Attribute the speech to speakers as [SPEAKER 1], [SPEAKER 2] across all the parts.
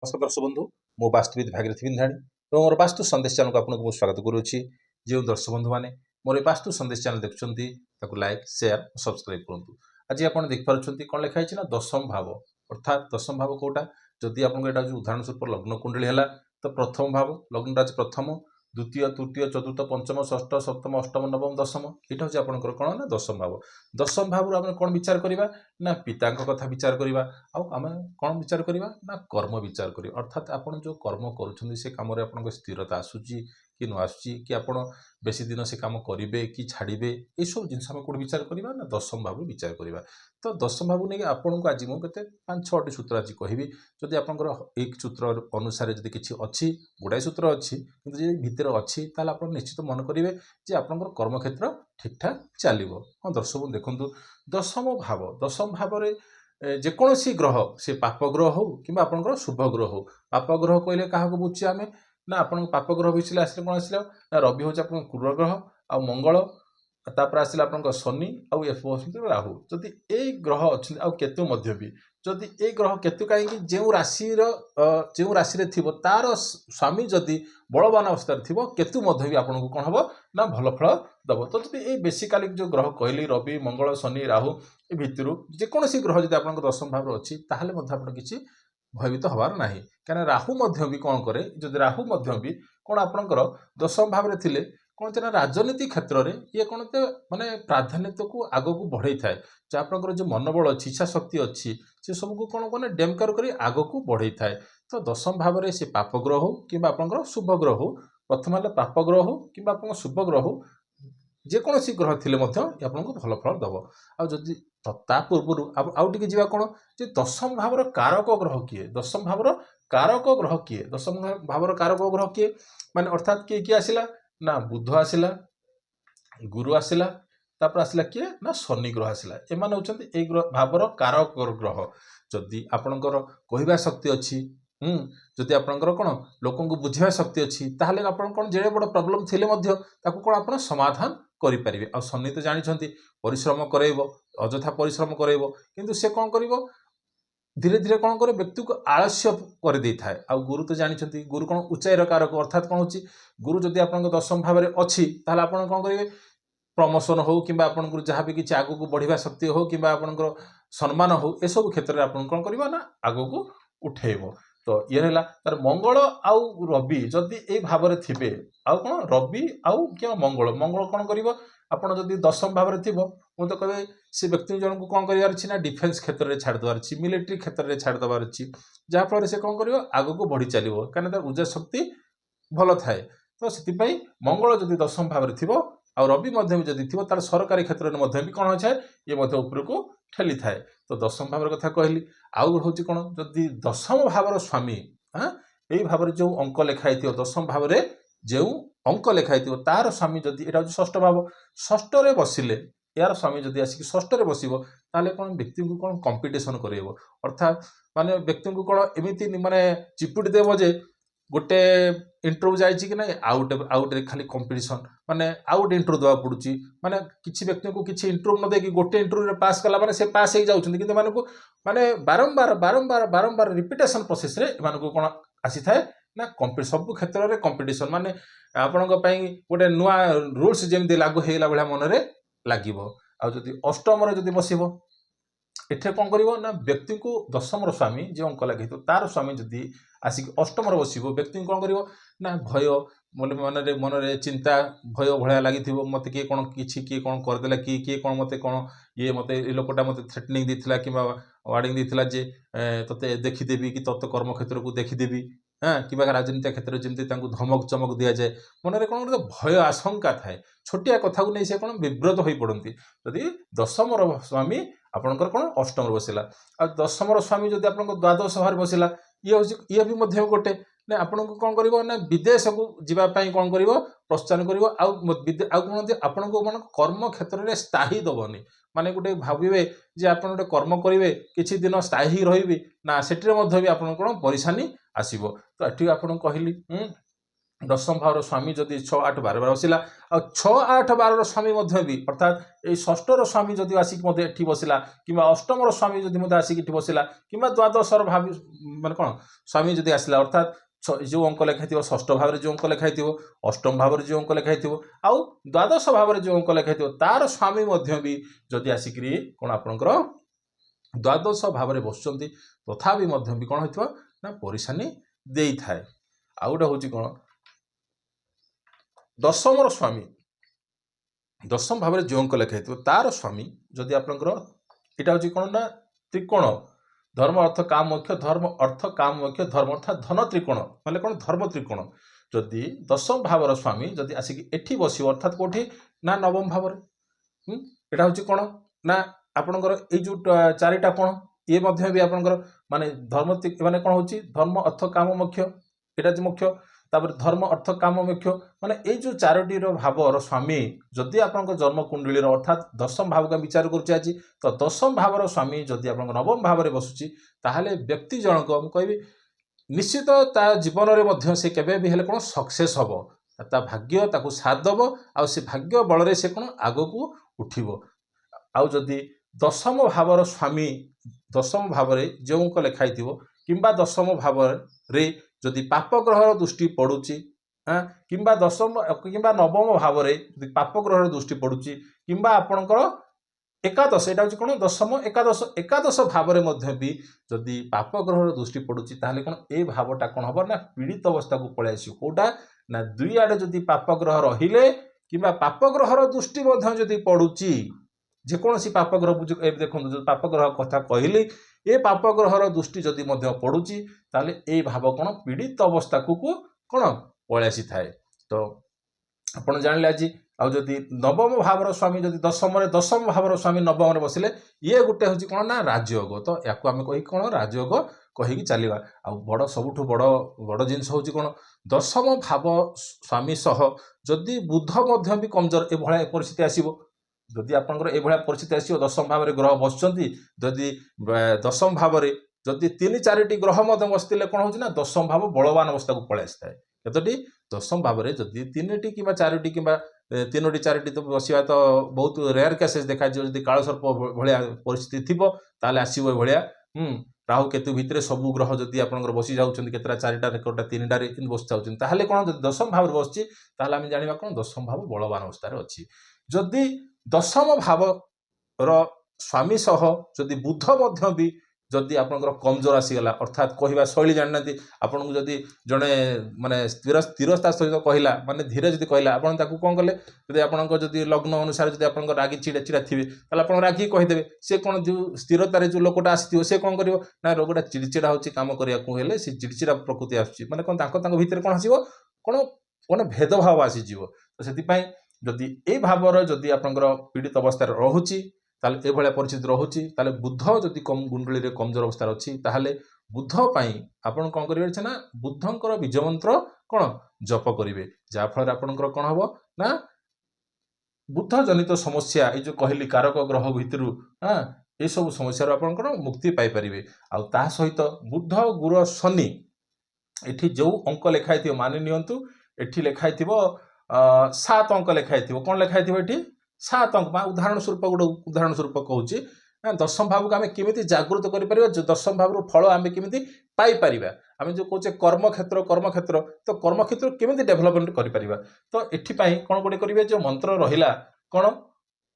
[SPEAKER 1] नमस्कार दर्शक बंधु मो वास्तुविद भागीरथी बिंधाणी और मोर वास्तु संदेश चैनल को आपको स्वागत करुच्ची। जो दर्शक बंधु मैंने मोर वास्तु संदेश चैनल देखुं लाइक शेयर सब्सक्राइब करूँ। आज आप देखिपुं कौन लिखाई ना दशम भाव अर्थात दशम भाव कौटा जदि आपको यहाँ उदाहरण स्वरूप लग्न कुंडली है तो प्रथम भाव लग्न प्रथम द्वितीय तृतीय चतुर्थ पंचम षष्ठ सप्तम अष्टम नवम दशम यहाँ हूँ आपंकर कौन ना दशम भाव आम कौन विचार करवा ना पिता कथा विचार करवा आम कौन विचार करवा ना कर्म विचार करवा अर्थात आप जो कर्म कर कम स्थिरता आसूची कि न आसूची कि आप बेसी दिन से कम करेंगे कि छाड़े ये सब जिन कौट विचार करवा ना दशम भाव विचार करवा। तो दशम भाव नहीं आपको आज मुझे 5-6टी सूत्र आज कहबी जदि आपंकर एक सूत्र अनुसार जब किसी अच्छी गुड़ाई सूत्र अच्छी कि भितर अच्छी ताल आप निश्चित मन करेंगे जे आपंकर कर्मक्षेत्र ठीक ठाक चलो। हाँ दर्शक देखूँ दशम भाव जेकोसी ग्रह से पाप ग्रह हो कि आपंकर शुभ ग्रह हो। पाप ग्रह कहले क्या बुझे आम ना आप पाप ग्रह विषय आस कौन आस रवि हूँ आप क्रूर ग्रह आ मंगल तापर आसला आपन शनि आउ राहु जदि ए ग्रह अच्छा आउ केतु मध्य भी जदि ए ग्रह केतु कहीं जो राशि थी तार स्वामी जदि बलवान अवस्था थी केतु मध्य भी आपको कौन हम ना भल फल दब। तो जब ये बेसिकाली जो ग्रह कहली रवि मंगल शनि राहु ए भितर जेकोसी ग्रह जब आप दशम भाव अच्छी ताहले आप किसी भयभीत हबार ना कहीं राहु भी कौन करे जब राहु भी कौन आपंकर दशम भाव थे कौन थे राजनीति क्षेत्र में ये कौन थे माने प्राधान्यता को आग को बढ़ई थाए जो आपंकर जो मनोबल अच्छी इच्छा शक्ति अच्छी से सबको कौन कौन डेमकार कर आग को बढ़ई थाए। तो दशम भाव में से पाप ग्रह हो कि आपंकर शुभ ग्रह हो प्रथम है पाप ग्रह हो कि आप शुभ ग्रह हो जेकोसी ग्रह थे आपको भल फल दब। आ पूर्व आउ टे जा कौन जे दशम भावर कारक ग्रह किए दशम भावर कारक ग्रह किए दशम भावर कारक ग्रह किए माने अर्थात किए किए आसला ना बुध आसला गुरु आसला तापर आसला किए ना शनि ग्रह आसला एमान होचंती ए भावर कारक ग्रह। जदि आपणकर कहवा शक्ति अच्छी जदि आपणकर कौन लोक बुझा शक्ति अच्छी ताहले आपण कौन जे बड़ प्रॉब्लम थिले मध्य ताकू कौन आपण समाधान करें। आ शनि तो जानते परिश्रम करेब अଯଥା परिश्रम करेब किंतु से कौन करिवो धीरे धीरे कौन करे व्यक्ति को आलस्य कर दे थाए। आ गुरु तो जानते गुरु कौन ऊंचाईर कारक अर्थात कौन होची गुरु जदि आप दशम भाव में अच्छी ताहले आपण कौन करेंगे प्रमोशन हो कि आपंकर जहाँ भी किसी आग को बढ़िया शक्ति हो कि आपंकर सम्मान हो ए सब क्षेत्र में आप कौन करवा ना आग को उठेब। तो ये है तार मंगल आउ रवि जदि ए भाव में थे आउ कौन रवि आउ क्या मंगल मंगल कौन कर आपड़ जदि दशम भाव में थी मुझे तो कहे से व्यक्ति जन को कौन करार अच्छी ना डिफेन्स क्षेत्र में छाड़देवार अच्छी मिलिट्री क्षेत्र में छाड़देवार अच्छी जहाँफल से कौन कर आग को बढ़ी चलो कहीं तार ऊर्जा शक्ति भल थाए। तो से मंगल जदि दशम भाव में थी आ रवि जदि थी तार सरकारी क्षेत्र में भी कौन अच्छे ये ऊपर को ठेली थाए। तो दशम भाव कथा कहली आउ हूँ कौन जदि दशम भावर स्वामी यही भाव में जो अंक लिखाई दशम भाव में जो अंक लिखाई तार स्वामी जदि यहाँ हूँ षष्ठ भाव षष्ठ बसिले यार स्वामी जदि आसिक षष्ठ बसो ताले कौन व्यक्ति को कौन कंपिटिशन करेब अर्थात माने व्यक्ति को कौन एमती माने चिपुटी देव जे गोटे इंटरव्यू जाइए कि ना आउटे खाली कंपिटिशन माने आउट इंटरव्यू देवा पड़ुची माने किसी व्यक्ति को किसी इंटरव्यू न देकी गोटे इंटरव्यू पास कला माने से पास हो जाउछन्ती किंतु मानको माने बारंबार बारंबार बारंबार रिपीटेशन प्रोसेस रे मानको कोन आसी थाए ना सब क्षेत्र में कंपिटिशन माने आपणक गोटे नुआ रूल्स जमी लागू होगा भाया मन में लगे। आदि अष्टम जदि बसब एठे कौन कर ना व्यक्ति को दशम स्वामी जो अंक लगे तार स्वामी जदि आसिक अष्टम बसब व्यक्ति कौन कर ना भय मन में चिंता भय भाया लगी मत किए कौन किए कौन करदेला किए कौन मत कौन ये मत लोकटा मत थ्रेटनिंग देता कि वार्निंग देता जे ते देखीदेवी कि तत्व कर्म क्षेत्र को देखीदेवी हाँ कि राजनीति क्षेत्र में जमी धमक चमक दि जाए मन में कौन भय आशंका थाए छोटिया कथा को नहीं से कौन विव्रत हो पड़ती। जदि दशम स्वामी आपंकर कौन अष्टम बसला आ दशम स्वामी जदि आप द्वादश भाव बसला ये भी गोटे ना आपन को कौन कर ना विदेश को जीवाई कौन कर प्रोत्साहन कर आपण को मान कर्म क्षेत्र में स्थायी दबनी माने गोटे भावे जे आप गोटे कर्म करेंगे किसी दिन स्थायी रही ना से भी आप कौन परेशानी आसब। तो ये आपको कहली दशम भावर स्वामी जदि 6, 8, 12 बसिला आ 6, 8, 12 स्वामी भी अर्थात ये षष्ठर स्वामी जदि आसिक एठी बसिला कि अष्टमर स्वामी जदि आसिक एठी बसिला कि द्वादशर भावी माने कौन स्वामी जदि आसला अर्थात जो अंक लिखाई षष्ठ भाव जो अंक लिखाई अष्टम भाव जो अंक लिखाई आउ द्वादश भाव जो अंक लिखाई तार स्वामी भी जदि आसिक कौन आपणकर द्वादश भाव में बसुँच तथा भी कौन हो परिशानी दे थाए। आउ गोटे हूँ कौन दशमर स्वामी दशम भाव में जो अंक लिखाई तार स्वामी जदि आपणकर यहाँ हूँ कौन ना त्रिकोण धर्म अर्थ काम मोक्ष धर्म अर्थ काम मोक्ष धर्म अर्थात धन त्रिकोण माने कौन धर्म त्रिकोण जदि दशम भावर स्वामी जदि आसिक एठी बस अर्थात कौटी ना नवम भाव यहाँ हूँ कौन ना आपणकर जो चारिटा कोण ये भी आपणकर माने धर्म माने कौन हूँ धर्म अर्थ काम मोक्ष यहाँ मुख्य तापर धर्म अर्थ काम मोक्ष माने ये जो चारोटी भावर स्वामी जदि आपन जन्म कुंडली अर्थात दशम भाव का विचार करुचे आज तो दशम भावर स्वामी जदि आप नवम भाव में बसुची ताहले व्यक्ति जनक मुझे निश्चित ता जीवन में से केबे भी हेले कौन सक्सेस हम ता भाग्य ताकू साथ दब आ से भाग्य बल से कौन आग को उठिब आउ जदि दशम भावर स्वामी दशम भाव जो अंक लिखाई किंबा दशम भाव रे जदि पाप ग्रहर दृष्टि पड़ुची किंबा दशम किंबा नवम भाव में पाप ग्रहर दृष्टि पड़ुची किंबा आपणकर एकादश यहाँ हूँ कौन दशम एकादश एकादश भाव में भी जदि पाप ग्रहर दृष्टि पड़ुची ताहले कौन ए भावटा कौन हम ना पीड़ित अवस्था को पलि आस कौटा ना दुई आड़े जदि पाप ग्रह रहिले किंबा पाप ग्रहर दृष्टि जदि पड़ुची जेकोसी पाप ग्रह देखो जो पाप ग्रह कथा कहली ए पाप ग्रहर दृष्टि जदि पड़ुची ताले ए भाव कौन पीड़ित अवस्था को कौन पलि आसी थाए। तो आपन जानिले आज आउ जदि नवम भावर स्वामी जदि दशम भावर स्वामी नवम में बसिले ये गोटे हूँ कौन ना राजयोग तो या आम कही कौन राजयोग कहीकि चलवा आ बड़ सबुठ बड़ बड़ जिनस हूँ कौन दशम भाव स्वामी सह जदि बुध भी कमजोर ए परिस्थिति आसो जदि आपंकर ये परिस्थिति आसो दशम भाव में ग्रह बसुँच जदि दशम भाव में जदि 3-4टी ग्रह बसते कौन हो दशम भाव बलवान अवस्था को पलि आसी कतोटी दशम भाव में जदि 3टी कि 4टी कि 3-4टी तो बसवा तो बहुत रेयर केसेस देखा जदि कालसर्प भाया परिस्थिति थी ताले आसो भाया राहु केतु भितर सबू ग्रह जदि आप बसी जाऊँच केतटा 4टा 3टार बस जाऊँ ताहले कौन जब दशम भाव बसची ताहले आम जाना कौन दशम भाव बलवान अवस्था अच्छी जदि दशम भाव स्वामी सह जदि बुध भी जदि आपनकर कमजोर आसीगला अर्थात कहवा शैली जानना आपन को जदि जड़े माने स्थिरता सहित कहला माने धीरे जदि कहला आपन ताकू कौन कले जदि आपन जदि लग्न अनुसार जदि आपन रागी चिड़ा चिड़ा थे आपन रागी कहीदेवे से कौन जो स्थिरतार जो लोकटा आसी से कौन कर ना रोगटा चिड़चिड़ा होची काम करने से चिड़चिड़ा प्रकृति आसुची माने कौन भितर कौन आसो कौन कौन भेदभाव आसीज तो से जदि ए भावर जदि आपनकर पीड़ित अवस्था रहुची ताले ए भलिया परिस्थिति रहुची ताले बुध जदि कम कुंडली रे कमजोर अवस्था अच्छी ताहले बुध पाई आपण कौन करेंगे ना बुधंकर बीज मंत्र कौन जप करेंगे जहाँफल आपणकर कौन हम ना बुध जनित समस्या ये जो कहली कारक ग्रह भितर हाँ ये सब समस्या आपणकर मुक्ति पाइपर आउ ता सहित बुध गुर शनि एठी जो अंक लिखाई थी मानि नियंतु एठी लिखाई थी 7 अंक लिखाई थी कौन लिखाई थी एठी 7 अंक उदाहरण स्वरूप गोटे उदाहरण स्वरूप कहूँ दशम भाव को आम केमी जागृत कर दशम भाव फल आम केमी पाइपर आम जो कहे कर्म क्षेत्र तो कर्म क्षेत्र केमी डेभलपमेंट कर तो ये कौन गोटे करेंगे जो मंत्र रहा कौन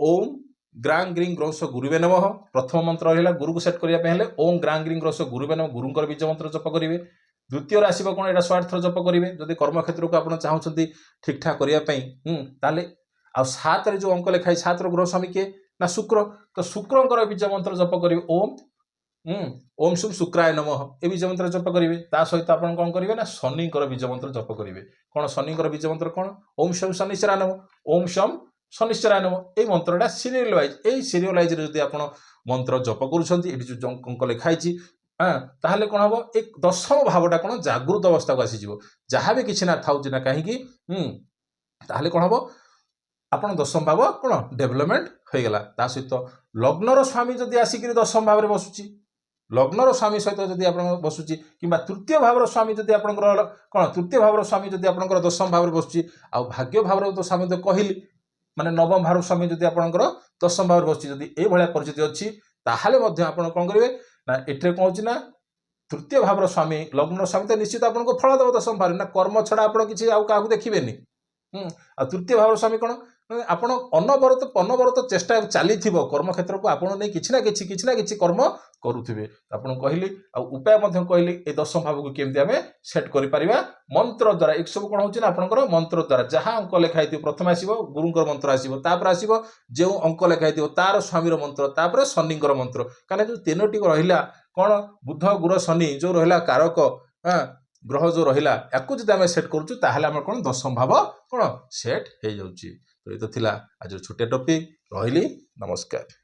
[SPEAKER 1] ओम ग्रां ग्रीं ग्रोस गुरुवे नमः प्रथम मंत्र रहा गुरु को सेट करने ओम ग्रां ग्रीं ग्रोस गुरुवे नमः गुरुंकर बीज मंत्र जप करेंगे द्वितीय आसो कौन यहाँ 100 थर जप करेंगे जब कर्म क्षेत्र को आप चाहते ठीक ठाक करने आ 7 जो अंक लिखाई 7 ग्रह स्वामी किए ना शुक्र तो शुक्रंकर बीज मंत्र जप करेंगे ओम ओम शुभ शुक्राय नमः ये बीज मंत्र जप करेंगे ता सहित आप कौन करेंगे ना शनिकर बीज मंत्र जप करेंगे कौन शनिकर बीज मंत्र कौन ओम शम शनिश्चराय नमः ओम शम शनिश्चराय नमः ये मंत्रटा सीरियल वाइज यही सीरियल वाइज जब आप मंत्र जप कर जो अंक लिखाई ताहले कौन हम एक दशम भावटा कौन जागृत अवस्था को आसीज जहाँ भी किसी ना था ना कहीं ताहले कौन हम आपन दशम भाव कौन डेभलपमेंट हो गला ता सहित लग्नर स्वामी जदि आसिक दशम भाव में बसुची ଲଗ୍ନର ସ୍ୱାମୀ ସହିତ ଯଦି ଆପଣଙ୍କର ବସୁଛି କିମ୍ବା ତୃତୀୟ ଭାବର ସ୍ୱାମୀ ଯଦି ଆପଣଙ୍କର କ'ଣ ତୃତୀୟ ଭାବର ସ୍ୱାମୀ ଯଦି ଆପଣଙ୍କର ଦଶମ ଭାବରେ ବସୁଛି ଆଉ ଭାଗ୍ୟ ଭାବର ତ ସ୍ୱାମୀ ତ କହିଲି ମାନେ ନବମ ଭାବର ସ୍ୱାମୀ ଯଦି ଆପଣଙ୍କର ଦଶମ ଭାବରେ ବସୁଛି ଯଦି ଏଇଭଳିଆ ପରିସ୍ଥିତି ଅଛି ତାହେଲେ ମଧ୍ୟ ଆପଣ କ'ଣ କରିବେ ନା ଏଠିରେ କ'ଣ ହେଉଛି ନା ତୃତୀୟ ଭାବର ସ୍ୱାମୀ ଲଗ୍ନର ସ୍ୱାମୀ ତ ନିଶ୍ଚିତ ଆପଣଙ୍କୁ ଫଳ ଦେବ ଦଶମ ଭାବରେ ନା କର୍ମ ଛଡ଼ା ଆପଣ କିଛି ଆଉ କାହାକୁ ଦେଖିବେନି। ଆଉ ତୃତୀୟ ଭାବର ସ୍ୱାମୀ କ'ଣ ଆପଣ ଅନବରତ ଚେଷ୍ଟା ଚାଲିଥିବ କର୍ମକ୍ଷେତ୍ରକୁ ଆପଣ ନେଇ କିଛି ନା କିଛି କର୍ମ କରୁଥିବେ। ଆପଣଙ୍କୁ କହିଲି ଆଉ ଉପାୟ ମଧ୍ୟ କହିଲି ଏ ଦଶମ ଭାବକୁ କେମିତି ଆମେ ସେଟ୍ କରିପାରିବା ମନ୍ତ୍ର ଦ୍ୱାରା। ଏସବୁ କ'ଣ ହେଉଛି ନା ଆପଣଙ୍କର ମନ୍ତ୍ର ଦ୍ୱାରା ଯାହା ଅଙ୍କ ଲେଖା ହେଇଥିବ ପ୍ରଥମେ ଆସିବ ଗୁରୁଙ୍କର ମନ୍ତ୍ର ଆସିବ, ତାପରେ ଆସିବ ଯେଉଁ ଅଙ୍କ ଲେଖା ହେଇଥିବ ତାର ସ୍ୱାମୀର ମନ୍ତ୍ର, ତାପରେ ଶନିଙ୍କର ମନ୍ତ୍ର। କାରଣ ଯେଉଁ ତିନୋଟି ରହିଲା କ'ଣ ବୁଧ ଗୁର ଶନି ଯେଉଁ ରହିଲା କାରକ ଗ୍ରହ ଯେଉଁ ରହିଲା ୟାକୁ ଯଦି ଆମେ ସେଟ୍ କରୁଛୁ ତାହେଲେ ଆମର କ'ଣ ଦଶମ ଭାବ କ'ଣ ସେଟ୍ ହେଇଯାଉଛି। ତ ଏ ତ ଥିଲା ଆଜିର ଛୋଟିଆ ଟପିକ୍। ରହିଲି, ନମସ୍କାର।